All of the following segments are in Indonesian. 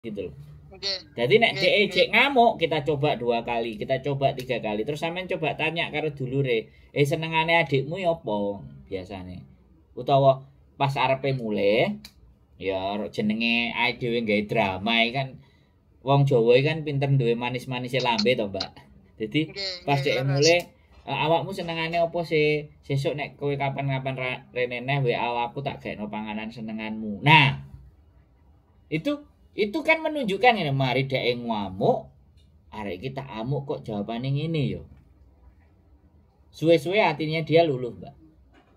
gitu loh. Nggih. Jadi nek Nggih, dhek ngamuk, kita coba 2 kali, kita coba 3 kali. Terus sampean coba tanya karo dulure, senengane adikmu ya apa biasane? Utawa pas arepe mulai, ya jenenge ae dhewe gawe drama kan. Wong Jawa kan pinter duwe manis-manise lambe to, Mbak. Jadi pas dhek leres. mulai awakmu senengane apa sih? Sesuk nek kowe kapan-kapan rene neh WA aku tak gaekno panganan senenganmu. Nah, itu kan menunjukkan ini mari dhek ngamuk, arek kita amuk kok jawabane ngene yo. Suwe-suwe hatinya dia luluh, Mbak.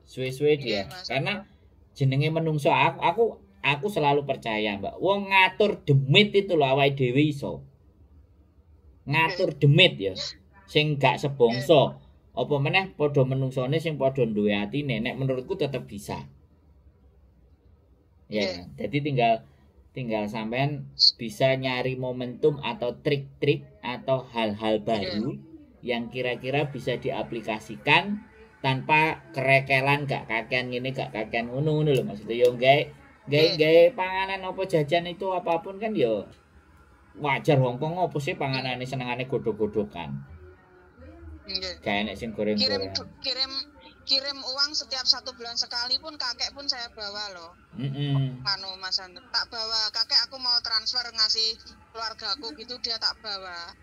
Suwe-suwe dia. Karena jenenge menungso aku selalu percaya, Mbak. Wong ngatur demit itu lho awake dhewe iso. Ngatur demit ya. Sing gak sebongso. Apa meneh padha menungsone sing padha duwe atine, nek menurutku tetep bisa. Ya, jadi tinggal sampean bisa nyari momentum atau trik-trik atau hal-hal baru yang kira-kira bisa diaplikasikan tanpa kerekelan, gak kakean ngene gak kakean ngono lho maksudnya yo gawe panganan apa jajan itu apapun kan yo wajar wong kok ngopo sih panganane senengane godhog-godhogan. Kayak nek sing goreng-goreng. Kirim uang setiap 1 bulan sekali pun kakek pun saya bawa loh. Anu Mas Andro, tak bawa kakek, aku mau transfer ngasih keluargaku gitu dia tak bawa.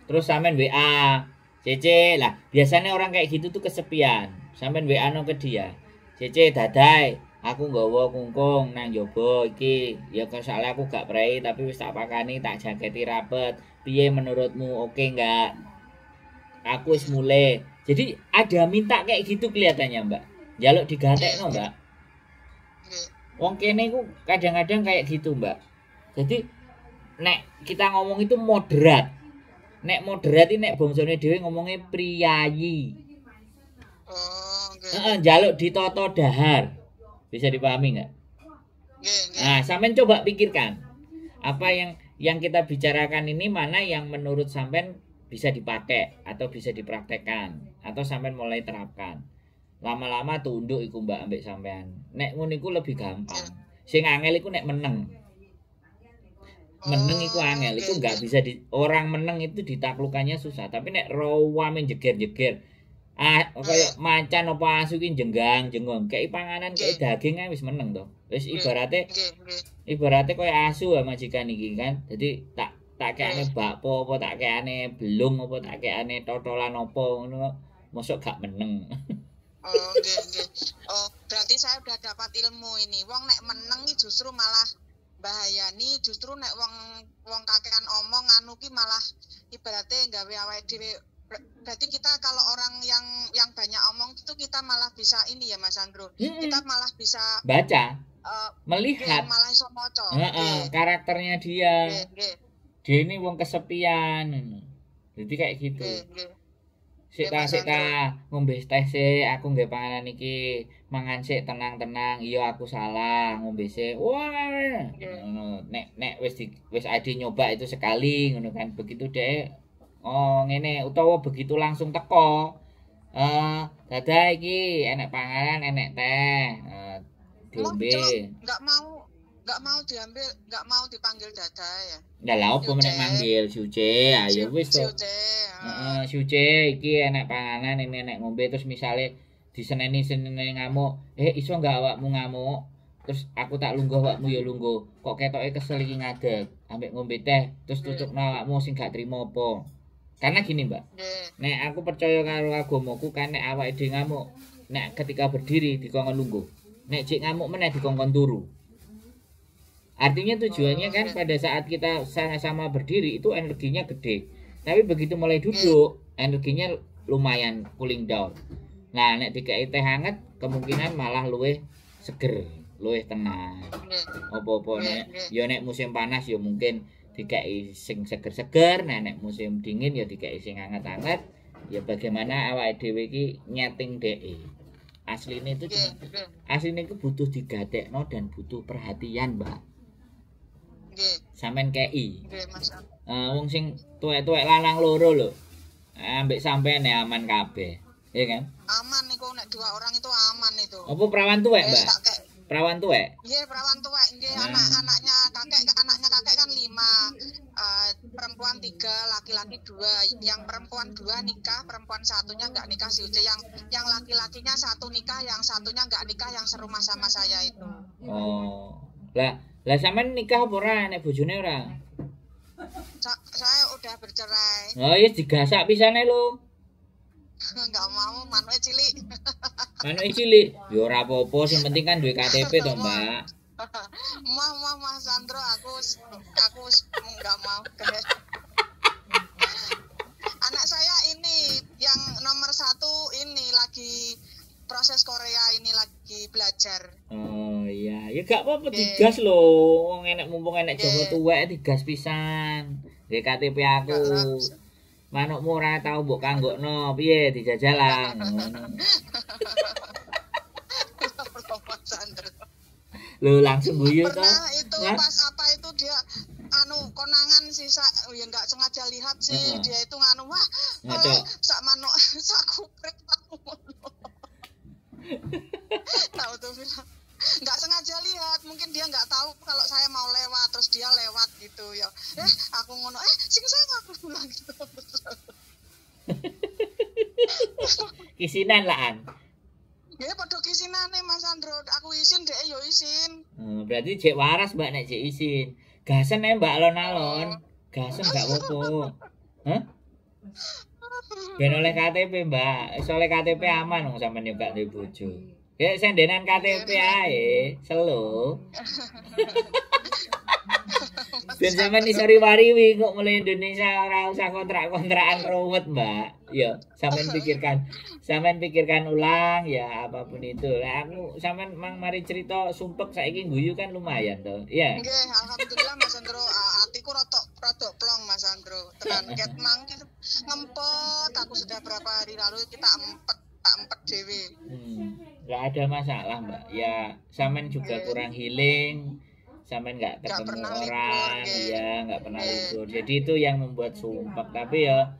Terus sampean WA, Cece lah. Biasanya orang kayak gitu tuh kesepian. Sampean WA no ke dia. Cece dadai, aku nggawa kungkung nang njaba iki. Ya soalnya aku gak prei tapi wis tak pakani, tak jaketi rapet. Piye menurutmu, oke enggak? Aku wis mulai. Jadi ada minta kayak gitu kelihatannya, Mbak. Jaluk digatekno, Mbak. Wong kene ku kadang-kadang kayak gitu, Mbak. Jadi nek kita ngomong itu moderat. Nek moderat iki nek bangsane dhewe ngomongnya priyayi. Oh, nggih. Jaluk ditoto dahar. Bisa dipahami enggak? Nggih. Nah, sampean coba pikirkan. Apa yang kita bicarakan ini mana yang menurut sampean bisa dipakai atau bisa dipraktekkan atau sampean mulai terapkan. Lama-lama tunduk iku Mbak ambek sampean. Nek ngono iku lebih gampang. Sing angel iku nek meneng. Meneng iku angel, iku enggak bisa orang meneng itu ditaklukkannya susah, tapi nek rawame jeger-jeger. Kayak macan apa asu ki jenggang-jenggong, kayak panganan kayak daging kan wis meneng to. Wis ibarate koyo asu majikan iki kan. Jadi tak kayane bakpo apa tak kayane belung apa tak kayane totolan apa ngono mosok gak meneng. Oh nggih. Oh berarti saya udah dapat ilmu ini. Wong nek meneng justru malah bahayani, justru nek wong kakean omong anu ki malah ibaratnya gawe awake dhewe. Berarti kita kalau orang yang banyak omong itu kita malah bisa ini ya Mas Andro. Kita malah bisa baca, melihat malah iso maca. Karakternya dia. Dia ini wong kesepian. Jadi kayak gitu. Sik ta ngombe teh sik, aku nggawe panganan iki. Mangan sik tenang-tenang. Iya aku salah, ngombe sik. Wah. Ngono. Nek wis ade nyoba itu sekali ngono kan. Begitu dhek ngene utawa begitu langsung teko. Dadah iki enek panganan, enek teh. Diombe. Enggak mau diambil, enggak mau dipanggil dada ya. Lah lha opo menek manggil Suce? Ayo wis to. Suce iki enek panganan, ini enek ngombe terus misale diseneni ngamuk. Iso enggak awakmu ngamuk? Terus aku tak lungguh awakmu ya lungguh. Kok ketoke kesel iki ngadeg, ambek ngombe teh, terus tutukno awakmu sing gak trimo apa. Karena gini, Mbak. Nek aku percaya karo agamaku kan nek awake dhewe ngamuk, nek ketika berdiri dikongkon lungguh. Nek cek ngamuk meneh dikongkon turu. Artinya tujuannya kan pada saat kita sama-sama berdiri itu energinya gede. Tapi begitu mulai duduk, energinya lumayan cooling down. Nah, nek dikai teh hangat kemungkinan malah luwih seger, luwih tenang. Apa-apa nek musim panas ya mungkin dikai sing seger-seger, nah nek musim dingin ya dikai sing hangat-hangat. Ya bagaimana awake dhewe iki nyeting dhek. Asline itu butuh digatekno dan butuh perhatian, Mbak. Sampeyan kei. Wong sing tuwek-tuwek lanang loro lho. Ambek sampean ya aman kabeh. Iya kan? Aman niku nek 2 orang itu aman itu. Apa perawan tuwek, Mbak? Perawan tuwek. Nggih, perawan tuwek nggih, anaknya kakek kan 5. Perempuan 3, laki-laki 2. Yang perempuan 2 nikah, perempuan satunya enggak nikah si Uce. Yang laki-lakinya 1 nikah, yang satunya enggak nikah yang serumah sama saya itu. Oh. Lah sampean nikah apa ora nek bojone ora? Saya udah bercerai. Oh, iya digasak pisane lho. Enggak mau, manuke cilik. Manuke cilik. Ya ora apa-apa, sing penting kan duwe KTP to, Mbak. Mas Sandro, aku enggak mau. Anak saya ini yang nomor 1 ini lagi proses Korea, ini lagi belajar. Oh iya, ya gak apa-apa digas lho. Wong mumpung enek Joko tuwek digas pisan. Nggih KTP aku. Manukmu ora tau mbok kanggokno, piye dijajalan ngono. Lho langsung guyu to. Itu pas apa itu dia konangan sisa ya enggak sengaja lihat sih dia itu wah sak manuk sak kupret aku ngono. Tahu tuh bilang nggak sengaja lihat, mungkin dia nggak tahu kalau saya mau lewat terus dia lewat gitu ya. Aku ngono sing saya aku bilang gitu. Kisinan lah Ya padha kisinane Mas Sandro, aku izin dhek yo izin. Berarti jek waras Mbak nek jek izin. Gasen Mbak alon-alon. Gasen gak apa-apa. Hah? Ben oleh KTP Mbak, oleh KTP aman wong sampean yo gak duwe bojo. Ya sendenan KTP ae, selo. Ben sampean iso riwariwi kok mulai Indonesia ora usah kontrak-kontrakan ruwet, Mbak. Ya, sampean pikirkan ulang ya apapun itu. Lah aku sampean mari cerita sumpek saiki guyu kan lumayan to. Iya. Nggih, alhamdulillah Mas Sandro, atiku rada plong Mas Sandro. Tenan ket mang ngempet aku sudah berapa hari lalu kita empet dhewe. Enggak ada masalah, Mbak. Ya, sampean juga kurang healing. Sampai nggak ketemu orang, ya nggak pernah libur. Jadi itu yang membuat sumpek. Tapi ya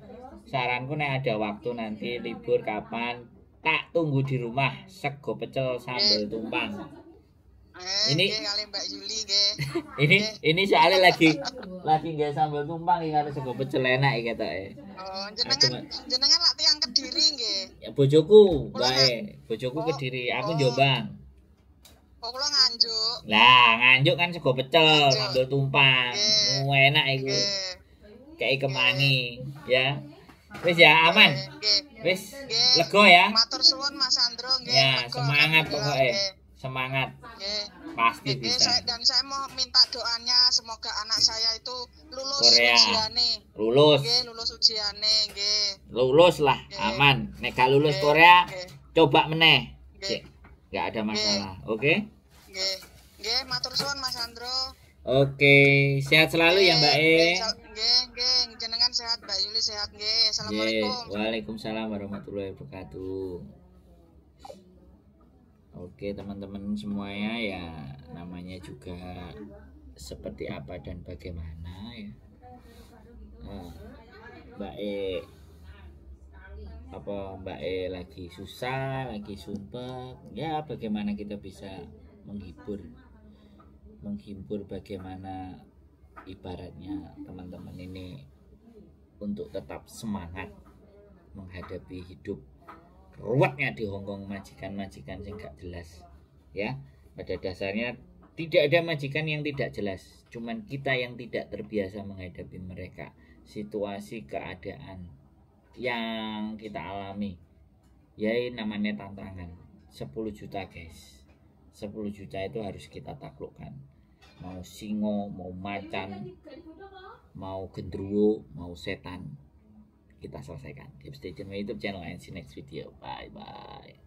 saranku nek ada waktu nanti libur kapan, tak tunggu di rumah sego pecel sambal tumpang. Ini Mbak Yuli ini soalnya lagi nggak sambal tumpang iki karo sego pecel enak iki ketoke. Oh, jenengan lak tiyang Kediri nggih. Ya bojoku, bae. Bojoku Kediri, aku Jombang. Oh, kula Nganjuk. Lah, Nganjuk kan sego pecel, sambal tumpang. Enak iku. Kayak kemangi, ya. Wis ya, aman. Wis lega ya. Matur suwun Mas Sandro nggih. Ya, semangat pokoknya. Semangat. Pasti bisa. Dan saya mau minta doanya semoga anak saya itu lulus ujiane. Lulus ujiane nggih. Lulus lah, aman. Nek gak lulus Korea, coba meneh. Nggak ada masalah, oke? Nggih, matur suwun Mas Sandro. Oke, sehat selalu ya Mbak Nggih, jenengan sehat, Mbak Yuli sehat nggih. Assalamualaikum. Waalaikumsalam warahmatullahi wabarakatuh. Oke, teman-teman semuanya ya, namanya juga seperti apa dan bagaimana ya. Mbak E lagi susah, lagi sumpek, ya bagaimana kita bisa menghibur bagaimana ibaratnya teman-teman ini untuk tetap semangat menghadapi hidup ruwetnya di Hongkong, majikan-majikan yang gak jelas ya. Pada dasarnya tidak ada majikan yang tidak jelas, cuman kita yang tidak terbiasa menghadapi mereka, situasi keadaan yang kita alami ya namanya tantangan. 10 juta guys, 10 juta itu harus kita taklukkan. Mau singo, mau macan, mau gendruwo, mau setan, kita selesaikan. Keep stay tune my YouTube channel and see next video. Bye bye.